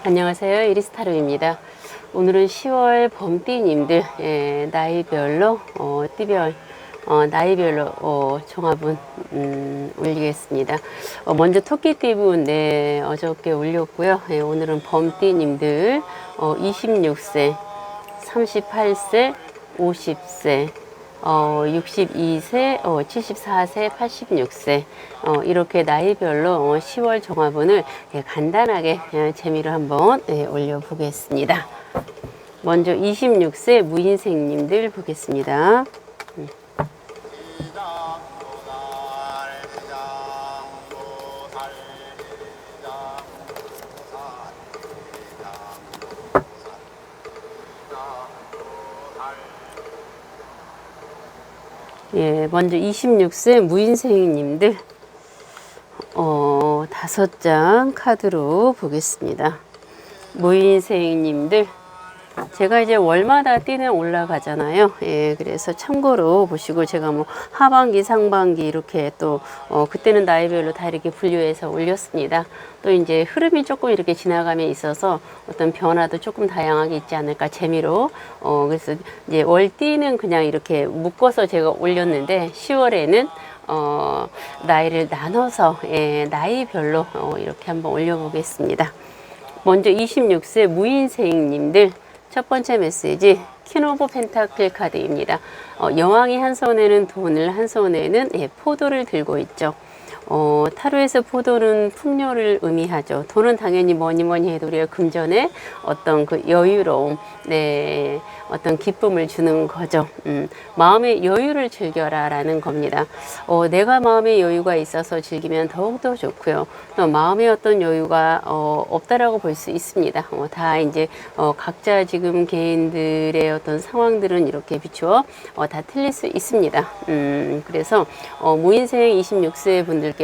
안녕하세요. 이리스타로입니다. 오늘은 10월 범띠님들 나이별로 띠별 나이별로 종합은 올리겠습니다. 먼저 토끼띠분 어저께 올렸고요. 오늘은 범띠님들 26세, 38세, 50세, 62세, 74세, 86세 이렇게 나이별로 10월 종합운을 간단하게 재미로 한번 올려보겠습니다. 먼저 26세 무인생님들 보겠습니다. 먼저 26세 무인생님들 5장 카드로 보겠습니다. 무인생님들 제가 이제 월마다 띠는 올라가잖아요. 그래서 참고로 보시고 제가 뭐 하반기, 상반기 이렇게 또 그때는 나이별로 다 이렇게 분류해서 올렸습니다. 또 이제 흐름이 조금 이렇게 지나감에 있어서 어떤 변화도 조금 다양하게 있지 않을까 재미로 그래서 이제 월띠는 그냥 이렇게 묶어서 제가 올렸는데 10월에는 나이를 나눠서 나이별로 이렇게 한번 올려보겠습니다. 먼저 26세 무인생님들 첫 번째 메시지 퀸 오브 펜타클 카드입니다. 여왕이 한 손에는 돈을 한 손에는 포도를 들고 있죠. 타로에서 포도는 풍요를 의미하죠. 돈은 당연히 뭐니 해도 우리가 금전에 어떤 그 여유로움, 어떤 기쁨을 주는 거죠. 마음의 여유를 즐겨라 라는 겁니다. 내가 마음의 여유가 있어서 즐기면 더욱더 좋고요. 또 마음의 어떤 여유가 없다라고 볼 수 있습니다. 다 이제 각자 지금 개인들의 어떤 상황들은 이렇게 비추어 다 틀릴 수 있습니다. 그래서 무인생 26세 분들께서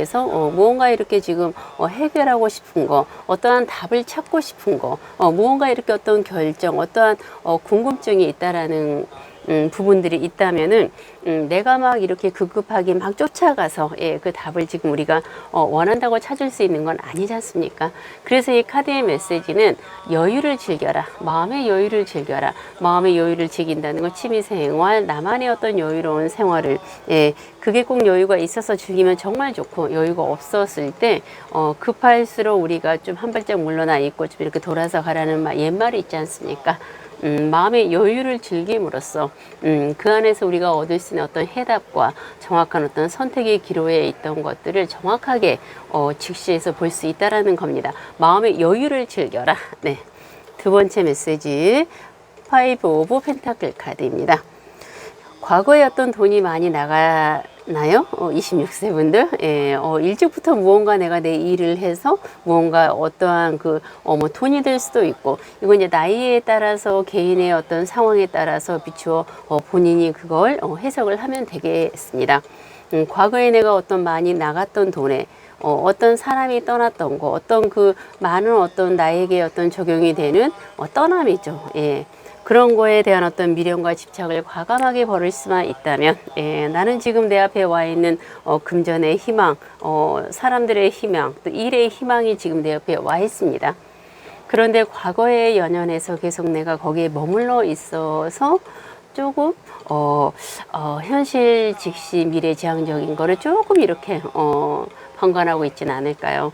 무언가 이렇게 지금 해결하고 싶은 거, 어떠한 답을 찾고 싶은 거, 무언가 이렇게 어떤 결정, 어떠한 궁금증이 있다라는 부분들이 있다면은 내가 막 이렇게 급급하게 막 쫓아가서 그 답을 지금 우리가 원한다고 찾을 수 있는 건 아니지 않습니까? 그래서 이 카드의 메시지는 여유를 즐겨라, 마음의 여유를 즐겨라. 마음의 여유를 즐긴다는 건 취미생활, 나만의 어떤 여유로운 생활을 그게 꼭 여유가 있어서 즐기면 정말 좋고, 여유가 없었을 때 급할수록 우리가 좀 한 발짝 물러나 있고 좀 이렇게 돌아서 가라는 옛말이 있지 않습니까? 마음의 여유를 즐김으로써 그 안에서 우리가 얻을 수 있는 어떤 해답과 정확한 어떤 선택의 기로에 있던 것들을 정확하게 직시해서 볼 수 있다라는 겁니다. 마음의 여유를 즐겨라. 네. 두 번째 메시지 파이브 오브 펜타클 카드입니다. 과거에 어떤 돈이 많이 나가나요? 26세 분들 일찍부터 무언가 내가 내 일을 해서 무언가 어떠한 뭐 돈이 될 수도 있고, 이건 이제 나이에 따라서 개인의 어떤 상황에 따라서 비추어 본인이 그걸 해석을 하면 되겠습니다. 과거에 내가 어떤 많이 나갔던 돈에 어떤 사람이 떠났던 거, 어떤 그 많은 어떤 나에게 어떤 적용이 되는 떠남이죠. 그런 거에 대한 어떤 미련과 집착을 과감하게 버릴 수만 있다면 나는 지금 내 앞에 와 있는 금전의 희망, 사람들의 희망, 또 일의 희망이 지금 내 옆에 와 있습니다. 그런데 과거에 연연해서 계속 내가 거기에 머물러 있어서 조금 현실 직시 미래지향적인 거를 조금 이렇게 방관하고 있지는 않을까요?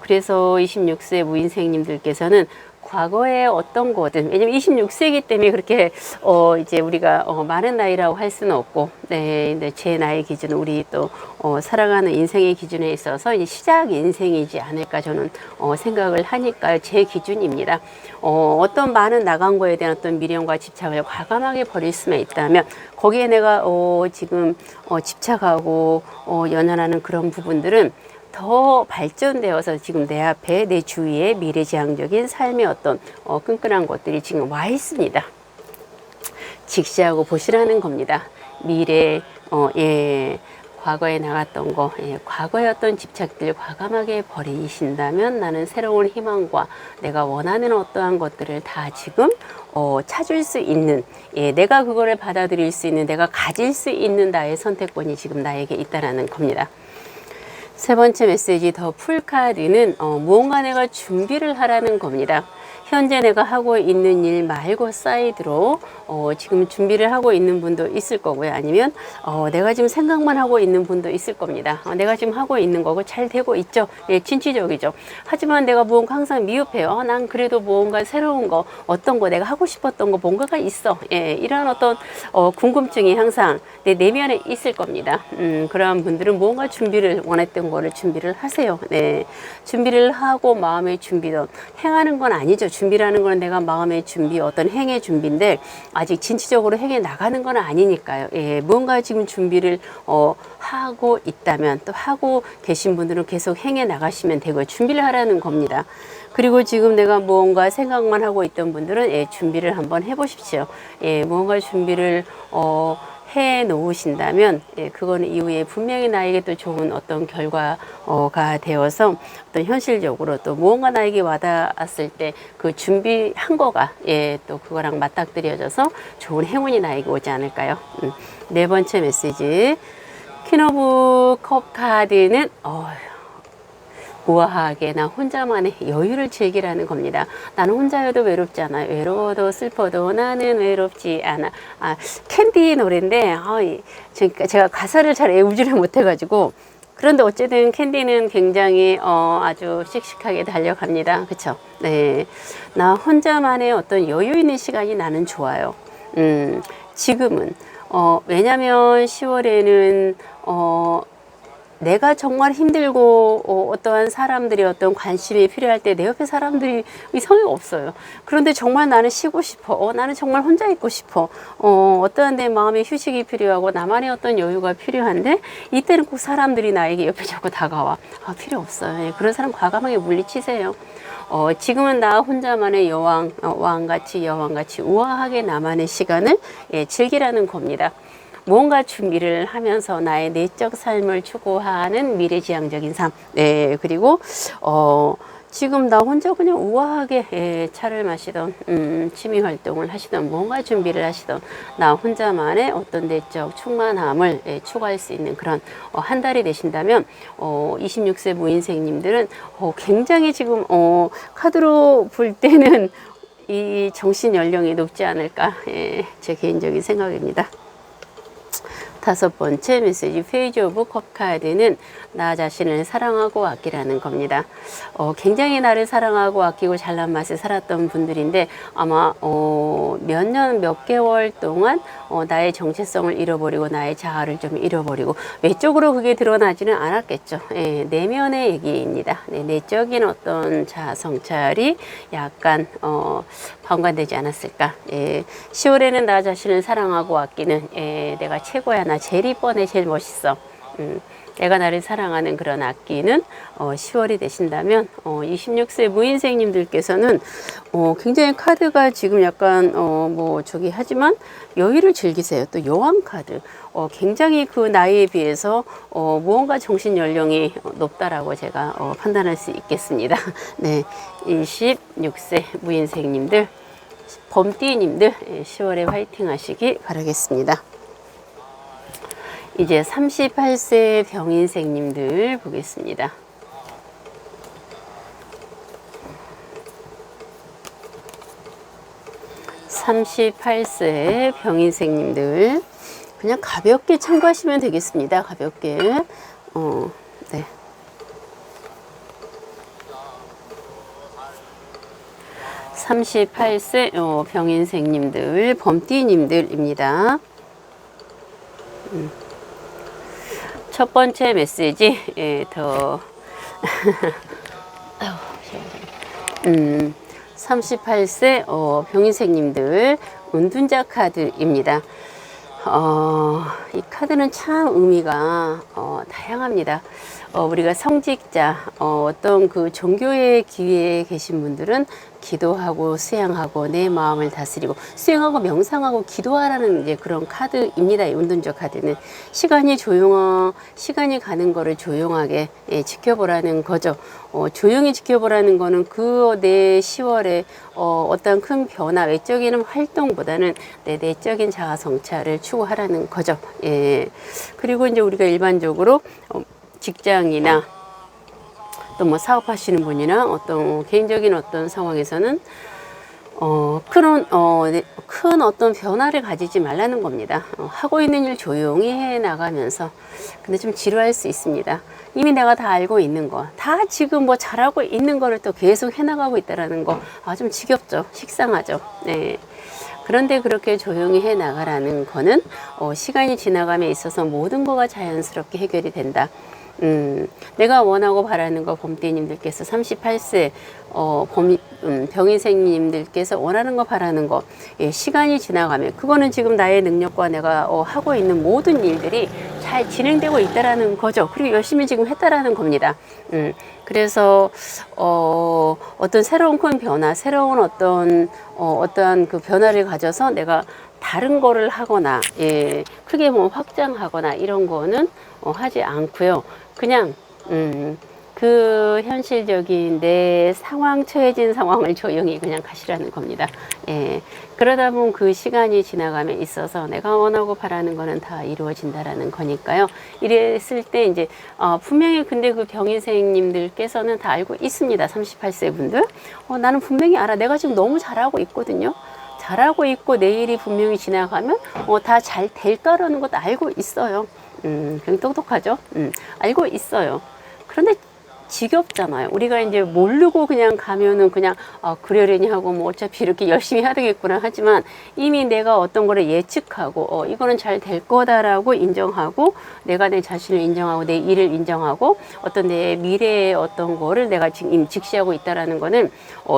그래서 26세 무인생님들께서는 과거에 어떤 거든, 왜냐면 26세이기 때문에 그렇게 이제 우리가 많은 나이라고 할 수는 없고, 근데 제 나이 기준, 우리 또 살아가는 인생의 기준에 있어서 이제 시작 인생이지 않을까 저는 생각을 하니까요. 제 기준입니다. 어떤 많은 나간 거에 대한 어떤 미련과 집착을 과감하게 버릴 수만 있다면 거기에 내가 지금 집착하고 연연하는 그런 부분들은 더 발전되어서 지금 내 앞에 내 주위에 미래지향적인 삶의 어떤 끈끈한 것들이 지금 와 있습니다. 직시하고 보시라는 겁니다. 미래 과거에 나갔던 거, 과거의 어떤 집착들 과감하게 버리신다면 나는 새로운 희망과 내가 원하는 어떠한 것들을 다 지금 찾을 수 있는, 내가 그거를 받아들일 수 있는, 내가 가질 수 있는 나의 선택권이 지금 나에게 있다라는 겁니다. 세 번째 메시지 더 풀카드는 무언가 내가 준비를 하라는 겁니다. 현재 내가 하고 있는 일 말고 사이드로 지금 준비를 하고 있는 분도 있을 거고요. 아니면 내가 지금 생각만 하고 있는 분도 있을 겁니다. 내가 지금 하고 있는 거고 잘 되고 있죠. 예, 진취적이죠. 하지만 내가 무언가 항상 미흡해요. 난 그래도 무언가 새로운 거, 어떤 거 내가 하고 싶었던 거 뭔가가 있어. 예, 이런 어떤 궁금증이 항상 내 내면에 있을 겁니다. 그러한 분들은 무언가 준비를 원했던 거를 준비를 하세요. 네, 준비를 하고 마음의 준비든 행하는 건 아니죠. 준비라는 건 내가 마음의 준비, 어떤 행의 준비인데 아직 진취적으로 행해 나가는 건 아니니까요. 예, 무언가 지금 준비를 하고 있다면 또 하고 계신 분들은 계속 행해 나가시면 되고요. 준비를 하라는 겁니다. 그리고 지금 내가 무언가 생각만 하고 있던 분들은 예, 준비를 한번 해보십시오. 예, 무언가 준비를 해 놓으신다면 예, 그거는 이후에 분명히 나에게 또 좋은 어떤 결과가 되어서 어떤 현실적으로 또 무언가 나에게 와닿았을 때 그 준비한 거가 예, 또 그거랑 맞닥뜨려져서 좋은 행운이 나에게 오지 않을까요? 네 번째 메시지 퀸 오브 컵 카드는 우아하게 나 혼자만의 여유를 즐기라는 겁니다. 나는 혼자여도 외롭지 않아. 외로워도 슬퍼도 나는 외롭지 않아. 캔디 노래인데 제가 가사를 잘 외우지를 못해가지고 그런데 어쨌든 캔디는 굉장히 아주 씩씩하게 달려갑니다. 그쵸? 네, 나 혼자만의 어떤 여유 있는 시간이 나는 좋아요. 지금은 왜냐면 10월에는 내가 정말 힘들고 어떠한 사람들이 어떤 관심이 필요할 때 내 옆에 사람들이 이성이 없어요. 그런데 정말 나는 쉬고 싶어. 나는 정말 혼자 있고 싶어. 어떠한 내 마음의 휴식이 필요하고 나만의 어떤 여유가 필요한데 이때는 꼭 사람들이 나에게 옆에 자꾸 다가와. 필요 없어요. 예, 그런 사람 과감하게 물리치세요. 지금은 나 혼자만의 왕같이 여왕같이 우아하게 나만의 시간을 예, 즐기라는 겁니다. 뭔가 준비를 하면서 나의 내적 삶을 추구하는 미래지향적인 삶. 네, 그리고 지금 나 혼자 그냥 우아하게 예, 차를 마시던 취미 활동을 하시던 뭔가 준비를 하시던 나 혼자만의 어떤 내적 충만함을 예, 추구할 수 있는 그런 한 달이 되신다면 26세 무인생님들은 굉장히 지금 카드로 볼 때는 이 정신 연령이 높지 않을까 예, 제 개인적인 생각입니다. 다섯 번째 메시지 페이지 오브 컵 카드는 나 자신을 사랑하고 아끼라는 겁니다. 굉장히 나를 사랑하고 아끼고 잘난 맛에 살았던 분들인데 아마 몇 년, 몇 개월 동안 나의 정체성을 잃어버리고 나의 자아를 좀 잃어버리고 외적으로 그게 드러나지는 않았겠죠. 예, 내면의 얘기입니다. 네, 내적인 어떤 자아 성찰이 약간 방관되지 않았을까. 예, 10월에는 나 자신을 사랑하고 아끼는 예, 내가 최고야. 나 제일 이뻐. 내 제일 멋있어. 내가 나를 사랑하는 그런 아끼는 10월이 되신다면 26세 무인생님들께서는 굉장히 카드가 지금 약간 하지만 여유를 즐기세요. 또 여왕 카드 굉장히 그 나이에 비해서 무언가 정신 연령이 높다라고 제가 판단할 수 있겠습니다. 네, 26세 무인생님들 범띠님들 10월에 화이팅 하시기 바라겠습니다. 이제 38세 병인생님들 보겠습니다. (38세) 병인생님들 그냥 가볍게 참고하시면 되겠습니다. 가볍게 네. (38세) 병인생님들 범띠님들입니다. 첫 번째 메시지 더 38세 병인생님들 은둔자 카드입니다. 이 카드는 참 의미가 다양합니다. 우리가 성직자 어떤 그 종교의 기회에 계신 분들은 기도하고 수양하고 내 마음을 다스리고 수양하고 명상하고 기도하라는 이제 그런 카드입니다. 이 운둔조 카드는 시간이 가는 거를 조용하게 지켜보라는 거죠. 조용히 지켜보라는 거는 내 10월에 어떤 큰 변화, 외적인 활동보다는 내 내적인 자아 성찰을 추구하라는 거죠. 예. 그리고 이제 우리가 일반적으로 직장이나 또 뭐 사업하시는 분이나 어떤 개인적인 어떤 상황에서는 큰 어떤 변화를 가지지 말라는 겁니다. 하고 있는 일 조용히 해 나가면서 근데 좀 지루할 수 있습니다. 이미 내가 다 알고 있는 거, 다 지금 뭐 잘하고 있는 거를 또 계속 해 나가고 있다라는 거, 좀 지겹죠. 식상하죠. 네. 그런데 그렇게 조용히 해 나가라는 거는 시간이 지나감에 있어서 모든 거가 자연스럽게 해결이 된다. 내가 원하고 바라는 거 봄띠님들께서 38세 병인생님들께서 원하는 거 바라는 거 시간이 지나가면 그거는 지금 나의 능력과 내가 하고 있는 모든 일들이 잘 진행되고 있다라는 거죠. 그리고 열심히 지금 했다라는 겁니다. 그래서 어떤 새로운 큰 변화, 새로운 어떠한 그 변화를 가져서 내가 다른 거를 하거나 크게 뭐 확장하거나 이런 거는 하지 않고요. 그냥 그 현실적인 내 상황, 처해진 상황을 조용히 그냥 가시라는 겁니다. 그러다 보면 그 시간이 지나감에 있어서 내가 원하고 바라는 거는 다 이루어진다라는 거니까요. 이랬을 때 이제 분명히 근데 그 병인생님들께서는 다 알고 있습니다. 38세 분들. 나는 분명히 알아. 내가 지금 너무 잘하고 있거든요. 잘하고 있고 내일이 분명히 지나가면 다 잘 될 거라는 것도 알고 있어요. 굉장히 똑똑하죠. 알고 있어요. 그런데 지겹잖아요. 우리가 이제 모르고 그냥 가면은 그냥 그러려니 하고 뭐 어차피 이렇게 열심히 해야 되겠구나 하지만 이미 내가 어떤 거를 예측하고 이거는 잘 될 거다라고 인정하고 내가 내 자신을 인정하고 내 일을 인정하고 어떤 내 미래의 어떤 거를 내가 지금 직시하고 있다라는 거는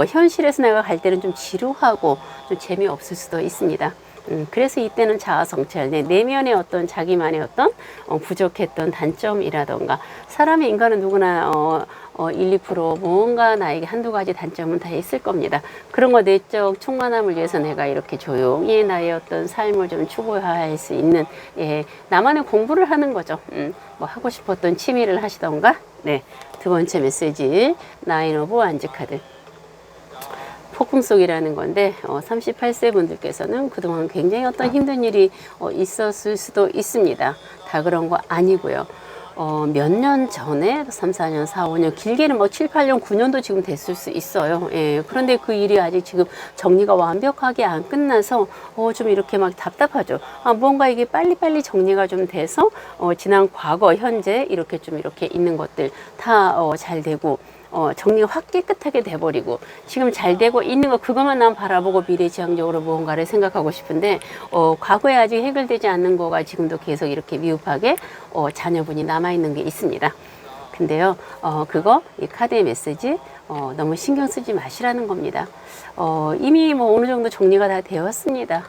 현실에서 내가 갈 때는 좀 지루하고 좀 재미없을 수도 있습니다. 그래서 이때는 자아 성찰, 내면의 어떤 자기만의 어떤 부족했던 단점이라던가 사람의 인간은 누구나 1, 2% 뭔가 나에게 한두 가지 단점은 다 있을 겁니다. 그런 거 내적 충만함을 위해서 내가 이렇게 조용히 나의 어떤 삶을 좀 추구할 수 있는 나만의 공부를 하는 거죠. 뭐 하고 싶었던 취미를 하시던가. 네, 두 번째 메시지 나인 오브 완즈 카드. 폭풍 속이라는 건데 38세 분들께서는 그동안 굉장히 어떤 힘든 일이 있었을 수도 있습니다. 다 그런 거 아니고요. 몇 년 전에 3, 4년, 4, 5년 길게는 뭐 7, 8년, 9년도 지금 됐을 수 있어요. 그런데 그 일이 아직 지금 정리가 완벽하게 안 끝나서 좀 이렇게 막 답답하죠. 뭔가 이게 빨리빨리 정리가 좀 돼서 지난 과거, 현재 이렇게 좀 이렇게 있는 것들 다 잘 되고 정리가 확 깨끗하게 돼버리고 지금 잘 되고 있는 거 그것만 난 바라보고 미래지향적으로 무언가를 생각하고 싶은데 과거에 아직 해결되지 않는 거가 지금도 계속 이렇게 미흡하게 자녀분이 남아있는 게 있습니다. 근데요 이 카드의 메시지 너무 신경 쓰지 마시라는 겁니다. 이미 뭐 어느 정도 정리가 다 되었습니다.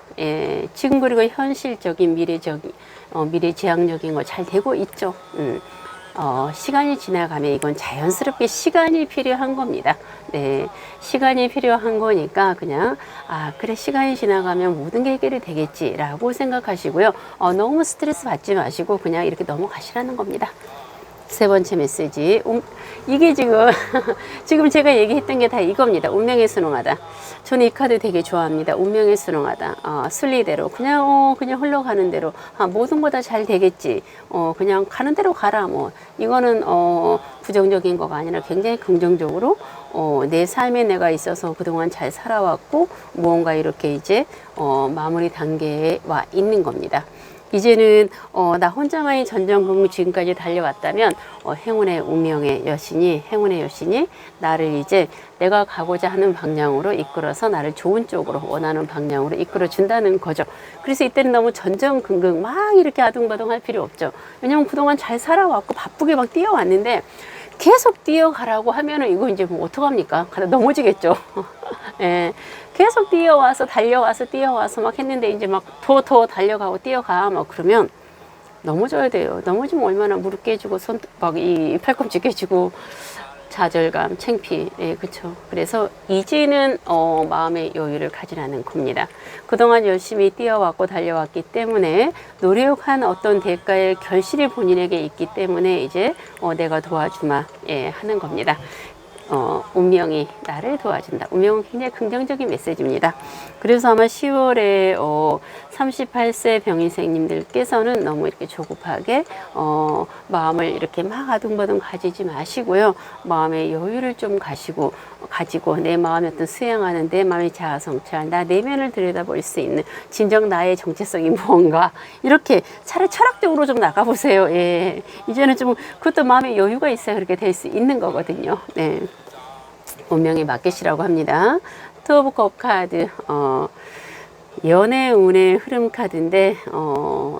지금 그리고 현실적인 미래지향적인 거 잘 되고 있죠. 시간이 지나가면 이건 자연스럽게 시간이 필요한 겁니다. 네, 시간이 필요한 거니까 그냥 그래 시간이 지나가면 모든 게 해결이 되겠지라고 생각하시고요. 너무 스트레스 받지 마시고 그냥 이렇게 넘어가시라는 겁니다. 세 번째 메시지 이게 지금 지금 제가 얘기했던 게 다 이겁니다. 운명에 순응하다. 저는 이 카드 되게 좋아합니다. 운명에 순응하다. 순리대로 그냥 흘러가는 대로 모든 거 다 잘 되겠지. 그냥 가는 대로 가라. 뭐 이거는 부정적인 거가 아니라 굉장히 긍정적으로 내 삶에 내가 있어서 그동안 잘 살아왔고 무언가 이렇게 이제 마무리 단계에 와 있는 겁니다. 이제는 나 혼자만이 전전긍긍 지금까지 달려왔다면 행운의 운명의 여신이 행운의 여신이 나를 이제 내가 가고자 하는 방향으로 이끌어서 나를 좋은 쪽으로 원하는 방향으로 이끌어 준다는 거죠. 그래서 이때는 너무 전전긍긍 막 이렇게 아둥바둥 할 필요 없죠. 왜냐면 그동안 잘 살아왔고 바쁘게 막 뛰어왔는데 계속 뛰어가라고 하면은 이거 이제 뭐 어떡합니까? 가다 넘어지겠죠. 계속 뛰어와서 막 했는데 이제 막 더 달려가고 뛰어가 막 그러면 넘어져야 돼요. 넘어지면 얼마나 무릎 깨지고 이 팔꿈치 깨지고 좌절감, 창피, 그쵸. 그래서 이제는 마음의 여유를 가지라는 겁니다. 그동안 열심히 뛰어왔고 달려왔기 때문에 노력한 어떤 대가의 결실이 본인에게 있기 때문에 이제 내가 도와주마 하는 겁니다. 운명이 나를 도와준다. 운명은 굉장히 긍정적인 메시지입니다. 그래서 아마 10월에 38세 병인생님들께서는 너무 이렇게 조급하게 마음을 이렇게 막 아둥바둥 가지지 마시고요. 마음의 여유를 좀 가지고 내 마음의 어떤 수양하는 내 마음의 자아성찰, 나 내면을 들여다볼 수 있는 진정 나의 정체성이 무언가 이렇게 차라리 철학적으로 좀 나가보세요. 예. 이제는 좀 그것도 마음의 여유가 있어야 그렇게 될 수 있는 거거든요. 네. 운명의 마켓이라고 합니다. 투 오브 컵 카드, 연애 운의 흐름 카드인데,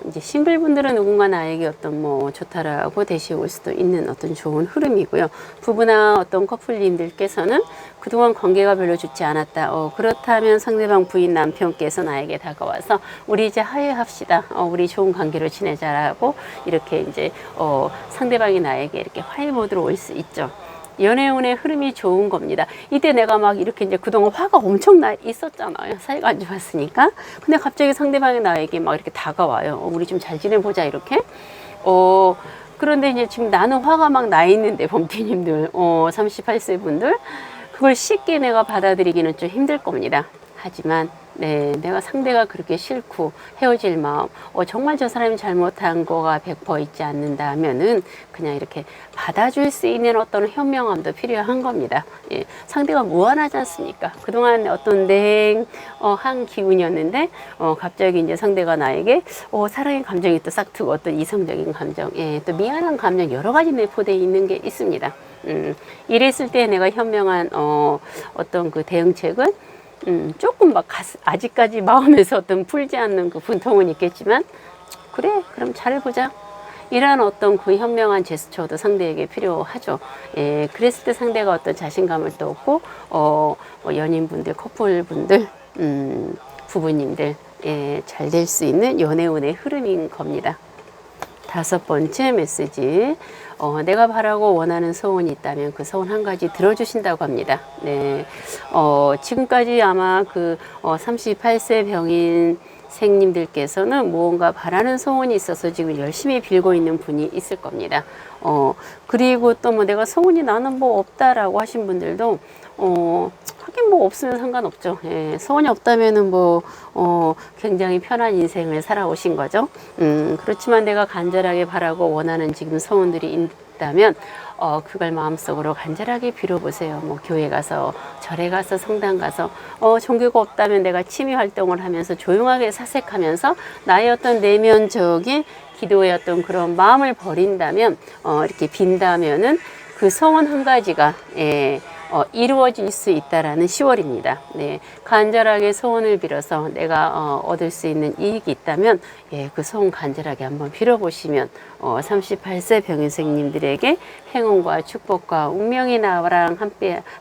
이제 싱글분들은 누군가 나에게 어떤 뭐 좋다라고 대시해 올 수도 있는 어떤 좋은 흐름이고요. 부부나 어떤 커플님들께서는 그동안 관계가 별로 좋지 않았다. 그렇다면 상대방 부인 남편께서 나에게 다가와서 우리 이제 화해합시다. 우리 좋은 관계로 지내자라고 이렇게 이제 상대방이 나에게 이렇게 화해 모드로 올 수 있죠. 연애운의 흐름이 좋은 겁니다. 이때 내가 막 이렇게 이제 그동안 화가 엄청 나 있었잖아요. 사이가 안 좋았으니까. 근데 갑자기 상대방이 나에게 막 이렇게 다가와요. 우리 좀 잘 지내보자, 이렇게. 그런데 이제 지금 나는 화가 막 나 있는데, 범띠님들, 38세 분들, 그걸 쉽게 내가 받아들이기는 좀 힘들 겁니다. 하지만 네, 내가 상대가 그렇게 싫고 헤어질 마음, 정말 저 사람이 잘못한 거가 100% 있지 않는다 하면은 그냥 이렇게 받아줄 수 있는 어떤 현명함도 필요한 겁니다. 예, 상대가 무한하지 않습니까? 그동안 어떤 냉한 기운이었는데 갑자기 이제 상대가 나에게 사랑의 감정이 또 싹트고 어떤 이성적인 감정, 예, 또 미안한 감정 여러 가지 내포되어 있는 게 있습니다. 이랬을 때 내가 현명한 어떤 그 대응책은 조금 막 아직까지 마음에서 어떤 풀지 않는 그 분통은 있겠지만, 그래, 그럼 잘해보자. 이런 어떤 그 현명한 제스처도 상대에게 필요하죠. 예, 그랬을 때 상대가 어떤 자신감을 또 얻고, 연인분들, 커플분들, 부부님들, 예, 잘 될 수 있는 연애운의 흐름인 겁니다. 5번째 메시지. 내가 바라고 원하는 소원이 있다면 그 소원 한 가지 들어주신다고 합니다. 네. 지금까지 아마 그 38세 병인 생님들께서는 무언가 바라는 소원이 있어서 지금 열심히 빌고 있는 분이 있을 겁니다. 그리고 또 뭐 내가 소원이 나는 뭐 없다라고 하신 분들도 하긴 뭐 없으면 상관없죠. 예, 소원이 없다면은 뭐 굉장히 편한 인생을 살아오신 거죠. 그렇지만 내가 간절하게 바라고 원하는 지금 소원들이 있다면 그걸 마음속으로 간절하게 빌어보세요. 뭐 교회 가서, 절에 가서, 성당 가서, 종교가 없다면 내가 취미 활동을 하면서 조용하게 사색하면서 나의 어떤 내면적인 기도의 어떤 그런 마음을 버린다면, 이렇게 빈다면은 그 소원 한 가지가, 이루어질 수 있다라는 10월입니다. 네, 간절하게 소원을 빌어서 내가 얻을 수 있는 이익이 있다면, 그 소원 간절하게 한번 빌어보시면 38세 병인생님들에게 행운과 축복과 운명이 나와랑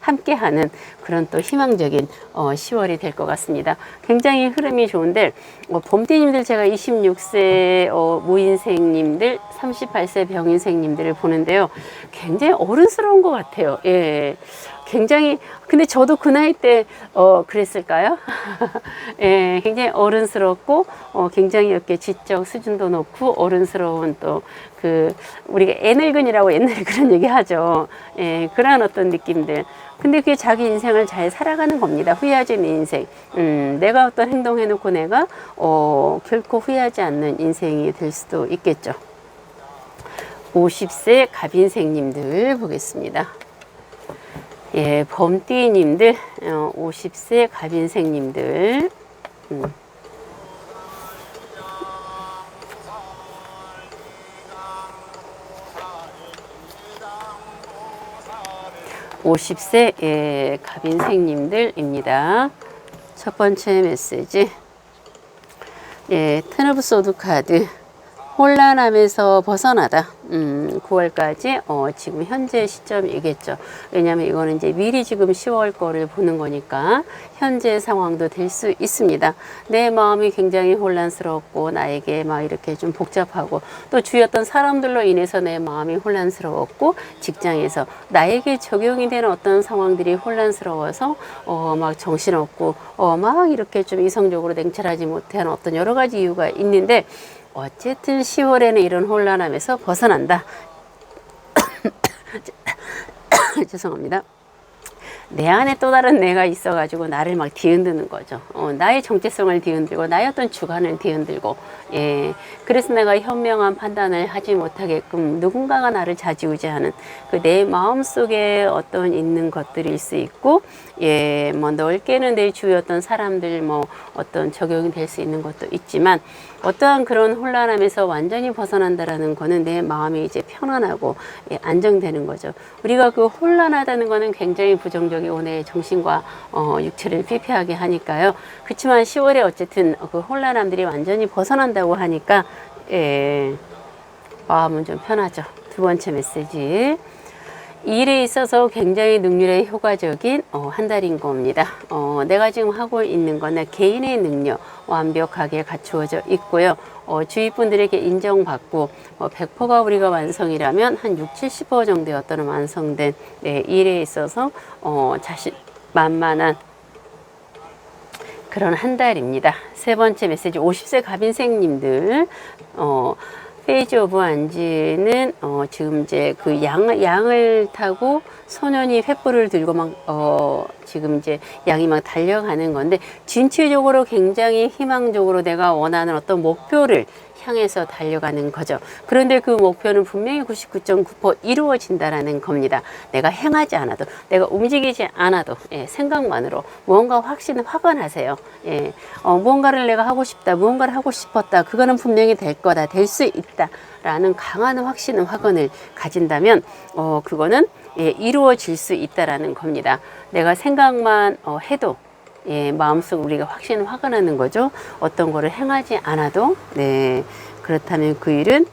함께하는 그런 또 희망적인 10월이 될 것 같습니다. 굉장히 흐름이 좋은데, 봄띠님들, 제가 26세 무인생님들, 38세 병인생님들을 보는데요, 굉장히 어른스러운 것 같아요. 예. 굉장히, 근데 저도 그 나이 때 그랬을까요? 예, 굉장히 어른스럽고 굉장히 이렇게 지적 수준도 높고 어른스러운 또 그 우리가 애늙은이라고 옛날에 그런 얘기 하죠. 예, 그런 어떤 느낌들. 근데 그게 자기 인생을 잘 살아가는 겁니다. 후회하지 않는 인생. 내가 어떤 행동해놓고 내가 결코 후회하지 않는 인생이 될 수도 있겠죠. 50세 갑인생님들 보겠습니다. 예, 범띠님들, 50세 갑인생님들, 50세 예, 갑인생님들입니다. 첫 번째 메시지, 예, 텐 오브 소드 카드. 혼란함에서 벗어나다. 9월까지 지금 현재 시점이겠죠. 왜냐하면 이거는 이제 미리 지금 10월 거를 보는 거니까 현재 상황도 될 수 있습니다. 내 마음이 굉장히 혼란스럽고 나에게 막 이렇게 좀 복잡하고 또 주위 어떤 사람들로 인해서 내 마음이 혼란스러웠고 직장에서 나에게 적용이 되는 어떤 상황들이 혼란스러워서 막 정신없고 막 이렇게 좀 이성적으로 냉철하지 못한 어떤 여러 가지 이유가 있는데, 어쨌든 10월에는 이런 혼란함에서 벗어난다. 죄송합니다. 내 안에 또 다른 내가 있어가지고 나를 막 뒤흔드는 거죠. 나의 정체성을 뒤흔들고 나의 어떤 주관을 뒤흔들고, 예. 그래서 내가 현명한 판단을 하지 못하게끔 누군가가 나를 좌지우지하는 그 내 마음속에 어떤 있는 것들일 수 있고, 예, 뭐 넓게는 내 주위 어떤 사람들 뭐 어떤 적용이 될 수 있는 것도 있지만, 어떠한 그런 혼란함에서 완전히 벗어난다라는 거는 내 마음이 이제 편안하고, 예, 안정되는 거죠. 우리가 그 혼란하다는 거는 굉장히 부정적이고 내 정신과 육체를 피폐하게 하니까요. 그렇지만 10월에 어쨌든 그 혼란함들이 완전히 벗어난다고 하니까, 예, 마음은 좀 편하죠. 두 번째 메시지. 일에 있어서 굉장히 능률에 효과적인 한 달인 겁니다. 내가 지금 하고 있는 거는 개인의 능력 완벽하게 갖추어져 있고요. 주위 분들에게 인정받고 100%가 우리가 완성이라면 한 60, 70% 정도의 어떤 완성된, 네, 일에 있어서 자신만만한 그런 한 달입니다. 세 번째 메시지. 50세 갑인생님들, 페이지 오브 안지는 지금 이제 그 양을 타고 소년이 횃불을 들고 막 지금 이제 양이 막 달려가는 건데, 진취적으로 굉장히 희망적으로 내가 원하는 어떤 목표를 향해서 달려가는 거죠. 그런데 그 목표는 분명히 99.9% 이루어진다라는 겁니다. 내가 행하지 않아도, 내가 움직이지 않아도, 예, 생각만으로 무언가 확언하세요. 예, 무언가를 내가 하고 싶다, 무언가를 하고 싶었다, 그거는 분명히 될 거다, 될 수 있다 라는 강한 확언을 가진다면 그거는, 예, 이루어질 수 있다라는 겁니다. 내가 생각만 해도, 예, 마음속 우리가 확언하는 거죠. 어떤 거를 행하지 않아도, 네, 그렇다면 그 일은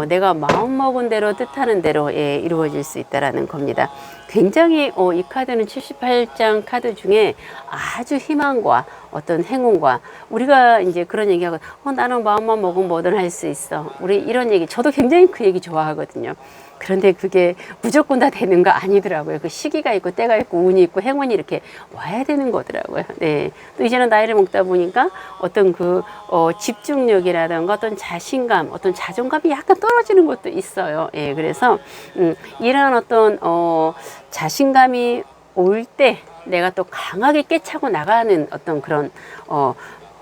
내가 마음먹은 대로 뜻하는 대로, 예, 이루어질 수 있다라는 겁니다. 굉장히 이 카드는 78장 카드 중에 아주 희망과 어떤 행운과, 우리가 이제 그런 얘기하고 나는 마음만 먹으면 뭐든 할 수 있어, 우리 이런 얘기, 저도 굉장히 그 얘기 좋아하거든요. 그런데 그게 무조건 다 되는 거 아니더라고요. 그 시기가 있고 때가 있고 운이 있고 행운이 이렇게 와야 되는 거더라고요. 네. 또 이제는 나이를 먹다 보니까 어떤 그 집중력이라든가 어떤 자신감, 어떤 자존감이 약간 떨어지는 것도 있어요. 예. 그래서 이런 어떤 자신감이 올 때 내가 또 강하게 깨차고 나가는 어떤 그런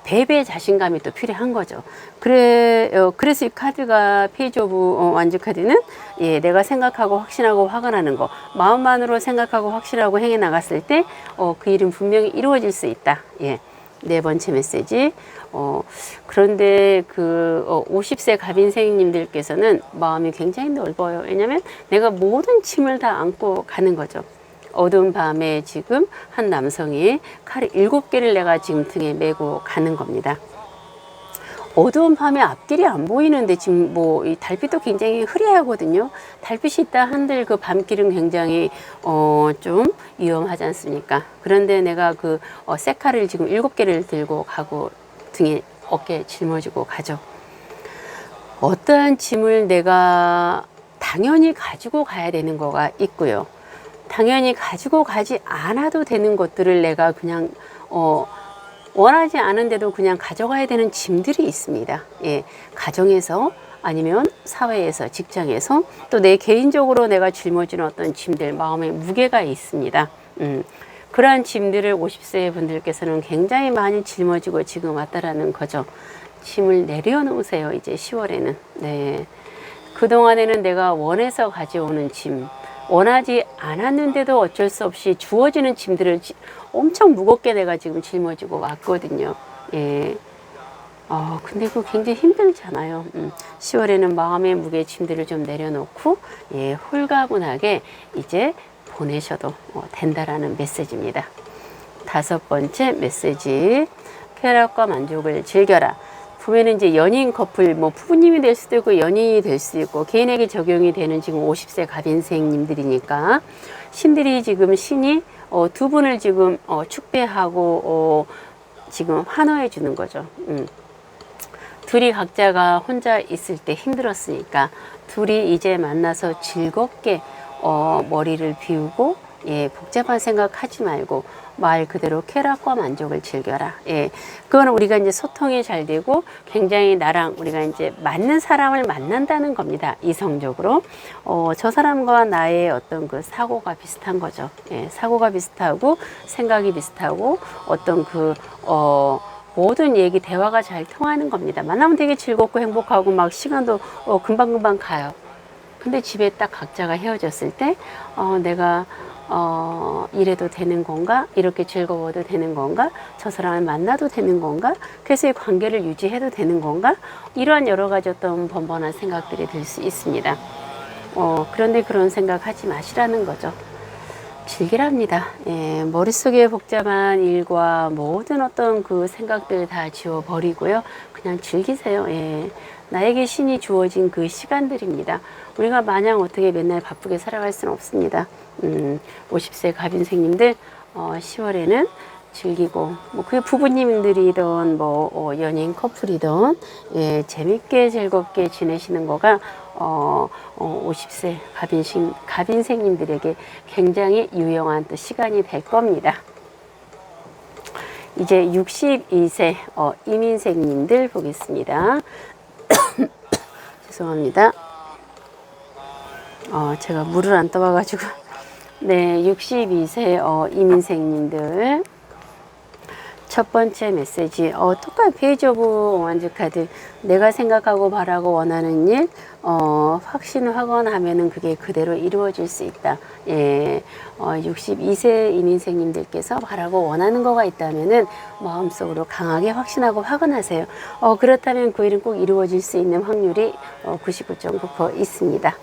배배의 자신감이 또 필요한 거죠. 그래서 이 카드가 페이지 오브 완주 카드는, 예, 내가 생각하고 확신하고 확언하는 거, 마음만으로 생각하고 확신하고 행해 나갔을 때 그 일은 분명히 이루어질 수 있다. 예. 네 번째 메시지. 그런데 그 50세 갑인생님들께서는 마음이 굉장히 넓어요. 왜냐하면 내가 모든 짐을 다 안고 가는 거죠. 어두운 밤에 지금 한 남성이 칼을 7개를 내가 지금 등에 메고 가는 겁니다. 어두운 밤에 앞길이 안 보이는데 지금 뭐 이 달빛도 굉장히 흐리하거든요. 달빛이 있다 한들 그 밤길은 굉장히 좀 위험하지 않습니까? 그런데 내가 그 새 칼을 지금 7개를 들고 가고 등에 어깨에 짊어지고 가죠. 어떠한 짐을 내가 당연히 가지고 가야 되는 거가 있고요. 당연히 가지고 가지 않아도 되는 것들을 내가 그냥 원하지 않은데도 그냥 가져가야 되는 짐들이 있습니다. 예, 가정에서 아니면 사회에서, 직장에서, 또 내 개인적으로 내가 짊어지는 어떤 짐들, 마음의 무게가 있습니다. 그러한 짐들을 50세 분들께서는 굉장히 많이 짊어지고 지금 왔다라는 거죠. 짐을 내려놓으세요. 이제 10월에는. 네. 그동안에는 내가 원해서 가져오는 짐, 원하지 않았는데도 어쩔 수 없이 주어지는 짐들을 엄청 무겁게 내가 지금 짊어지고 왔거든요. 예. 근데 그거 굉장히 힘들잖아요. 10월에는 마음의 무게 짐들을 좀 내려놓고, 예, 홀가분하게 이제 보내셔도 된다라는 메시지입니다. 다섯 번째 메시지. 쾌락과 만족을 즐겨라. 보면은 이제 연인 커플, 뭐 부부님이 될 수도 있고 연인이 될 수 있고 개인에게 적용이 되는 지금 50세 갑인생님들이니까 신들이 지금 신이 두 분을 지금 축배하고 지금 환호해 주는 거죠. 둘이 각자가 혼자 있을 때 힘들었으니까 둘이 이제 만나서 즐겁게 머리를 비우고 예, 복잡한 생각하지 말고 말 그대로 쾌락과 만족을 즐겨라. 예, 그거는 우리가 이제 소통이 잘 되고 굉장히 나랑 우리가 이제 맞는 사람을 만난다는 겁니다. 이성적으로. 저 사람과 나의 어떤 그 사고가 비슷한 거죠. 예, 사고가 비슷하고 생각이 비슷하고 어떤 모든 얘기, 대화가 잘 통하는 겁니다. 만나면 되게 즐겁고 행복하고 막 시간도 금방금방 가요. 근데 집에 딱 각자가 헤어졌을 때, 내가 이래도 되는 건가? 이렇게 즐거워도 되는 건가? 저 사람을 만나도 되는 건가? 그래서 이 관계를 유지해도 되는 건가? 이러한 여러 가지 어떤 번번한 생각들이 들 수 있습니다. 그런데 그런 생각 하지 마시라는 거죠. 즐기랍니다. 예, 머릿속에 복잡한 일과 모든 어떤 그 생각들 다 지워버리고요. 그냥 즐기세요. 예, 나에게 신이 주어진 그 시간들입니다. 우리가 마냥 어떻게 맨날 바쁘게 살아갈 수는 없습니다. 50세 갑인생님들 10월에는 즐기고 뭐 그게 부부님들이든 연인 커플이든 예, 재밌게 즐겁게 지내시는 거가 50세 갑인생님들에게 굉장히 유용한 또 시간이 될 겁니다. 이제 62세 이민생님들 보겠습니다. 죄송합니다. 제가 물을 안 떠봐가지고 네, 62세 이민생님들 첫 번째 메시지 똑같이 페이지 오브 원즈 카드 내가 생각하고 바라고 원하는 일 확신을 하거나 하면은 그게 그대로 이루어질 수 있다. 예, 62세 이민생님들께서 바라고 원하는 거가 있다면은 마음속으로 강하게 확신하고 확언하세요. 그렇다면 그 일은 꼭 이루어질 수 있는 확률이 99.9% 있습니다.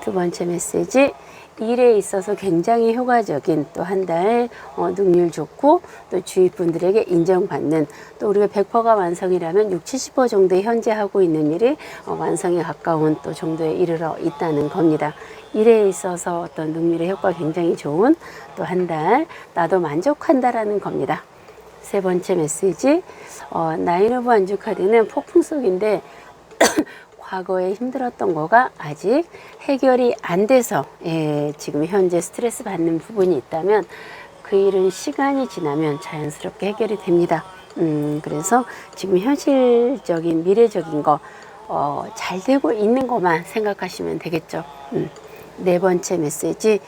두 번째 메시지 일에 있어서 굉장히 효과적인 또 한 달 능률 좋고 또 주위 분들에게 인정받는 또 우리가 100%가 완성이라면 60, 70% 정도에 현재 하고 있는 일이 완성에 가까운 또 정도에 이르러 있다는 겁니다. 일에 있어서 어떤 능률의 효과가 굉장히 좋은 또 한 달 나도 만족한다라는 겁니다. 세 번째 메시지 나인 오브 완주 카드는 폭풍 속인데 과거에 힘들었던 거가 아직 해결이 안 돼서 지금 현재 스트레스 받는 부분이 있다면 그 일은 시간이 지나면 자연스럽게 해결이 됩니다. 그래서 지금 현실적인 미래적인 거 잘 되고 있는 것만 생각하시면 되겠죠. 네 번째 메시지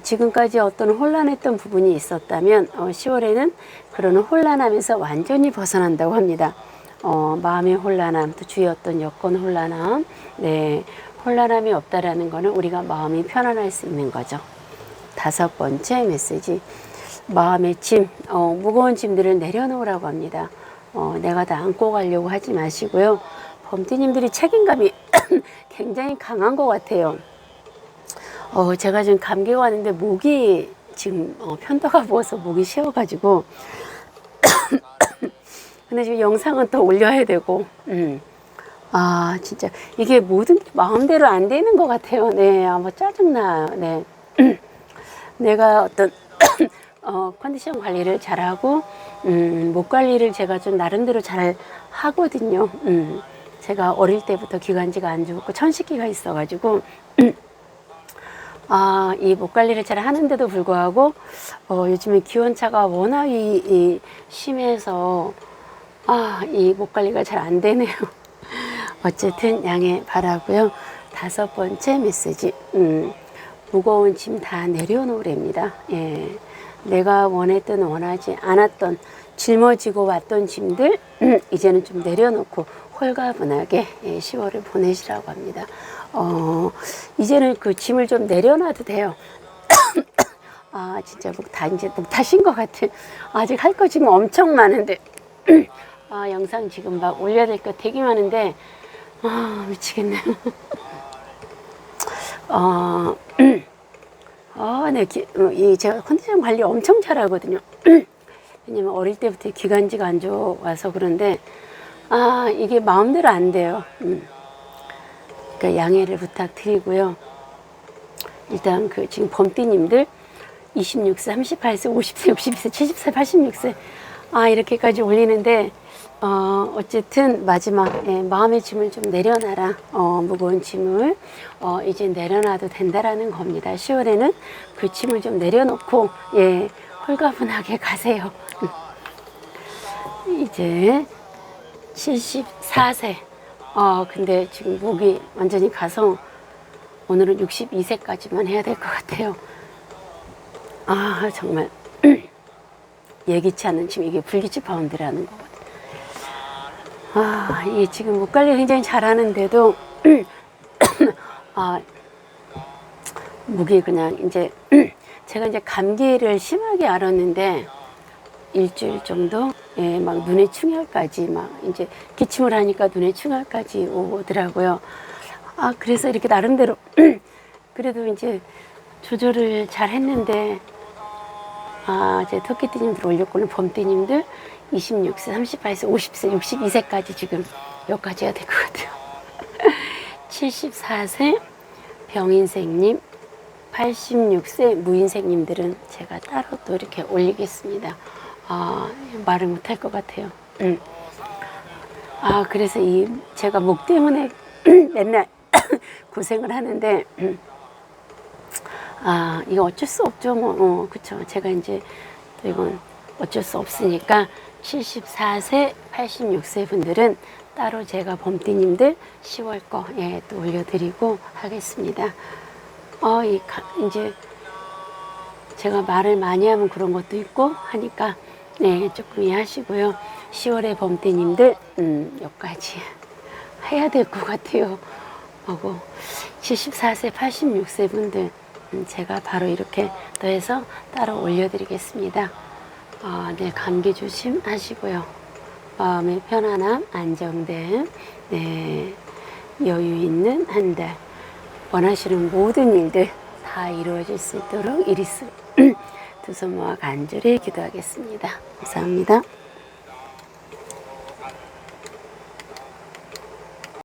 지금까지 어떤 혼란했던 부분이 있었다면 10월에는 그런 혼란함에서 완전히 벗어난다고 합니다. 마음의 혼란함, 또 주위 어떤 여건 혼란함, 네, 혼란함이 없다라는 거는 우리가 마음이 편안할 수 있는 거죠. 다섯 번째 메시지, 마음의 짐, 무거운 짐들을 내려놓으라고 합니다. 내가 다 안고 가려고 하지 마시고요. 범띠님들이 책임감이 굉장히 강한 것 같아요. 제가 지금 감기가 왔는데 목이 지금 편도가 부어서 목이 쉬어가지고 근데 지금 영상은 더 올려야 되고, 진짜 이게 모든 게 마음대로 안 되는 것 같아요. 네, 짜증나요. 네, 내가 어떤 컨디션 관리를 잘하고, 목 관리를 제가 좀 나름대로 잘 하거든요. 제가 어릴 때부터 기관지가 안 좋고 천식기가 있어가지고. 이 목 관리를 잘 하는데도 불구하고 요즘에 기온차가 워낙 심해서 이 목 관리가 잘 안 되네요. 어쨌든 양해 바라고요. 다섯 번째 메시지, 무거운 짐 다 내려놓으랍니다. 예, 내가 원했던 원하지 않았던 짊어지고 왔던 짐들 이제는 좀 내려놓고 홀가분하게 10월을 보내시라고 합니다. 이제는 그 짐을 좀 내려놔도 돼요. 진짜 이제 목 타신 것 같아. 아직 할 거 지금 엄청 많은데. 영상 지금 막 올려야 될 거 되게 많은데, 미치겠네요. 네, 제가 컨디션 관리 엄청 잘하거든요. 왜냐면 어릴 때부터 기관지가 안 좋아서 그런데, 이게 마음대로 안 돼요. 그러니까 양해를 부탁드리고요. 일단 지금 범띠님들 26세, 38세, 50세, 60세, 70세, 86세 이렇게까지 올리는데 어쨌든 마지막 마음의 짐을 좀 내려놔라. 무거운 짐을 이제 내려놔도 된다라는 겁니다. 10월에는 그 짐을 좀 내려놓고 홀가분하게 가세요. 이제 74세. 근데 지금 목이 완전히 가서 오늘은 62세까지만 해야 될 것 같아요. 정말 예기치 않은 지금 이게 불규칙 바운드라는 거거든요. 이게 지금 목 관리 굉장히 잘하는데도 목이 그냥 이제 제가 이제 감기를 심하게 앓았는데 일주일 정도 막 눈에 충혈까지 막 이제 기침을 하니까 눈에 충혈까지 오더라고요. 그래서 이렇게 나름대로 그래도 이제 조절을 잘 했는데 제 토끼띠님들 올렸고는 범띠님들 26세, 38세, 50세, 62세까지 지금 여기까지 해야 될 것 같아요. 74세 병인생님, 86세 무인생님들은 제가 따로 또 이렇게 올리겠습니다. 말을 못할 것 같아요. 그래서 제가 목 때문에 맨날 고생을 하는데 이거 어쩔 수 없죠. 뭐, 그쵸. 제가 이제 또 이건 어쩔 수 없으니까 74세, 86세 분들은 따로 제가 범띠님들 10월 거, 또 올려드리고 하겠습니다. 이제 제가 말을 많이 하면 그런 것도 있고 하니까, 조금 이해하시고요. 10월에 범띠님들, 여기까지 해야 될 것 같아요. 하고, 74세, 86세 분들, 제가 바로 이렇게 더해서 따로 올려드리겠습니다. 감기 조심하시고요. 마음의 편안함, 안정됨, 여유 있는 한 달, 원하시는 모든 일들 다 이루어질 수 있도록 이리스 두 손 모아 간절히 기도하겠습니다. 감사합니다.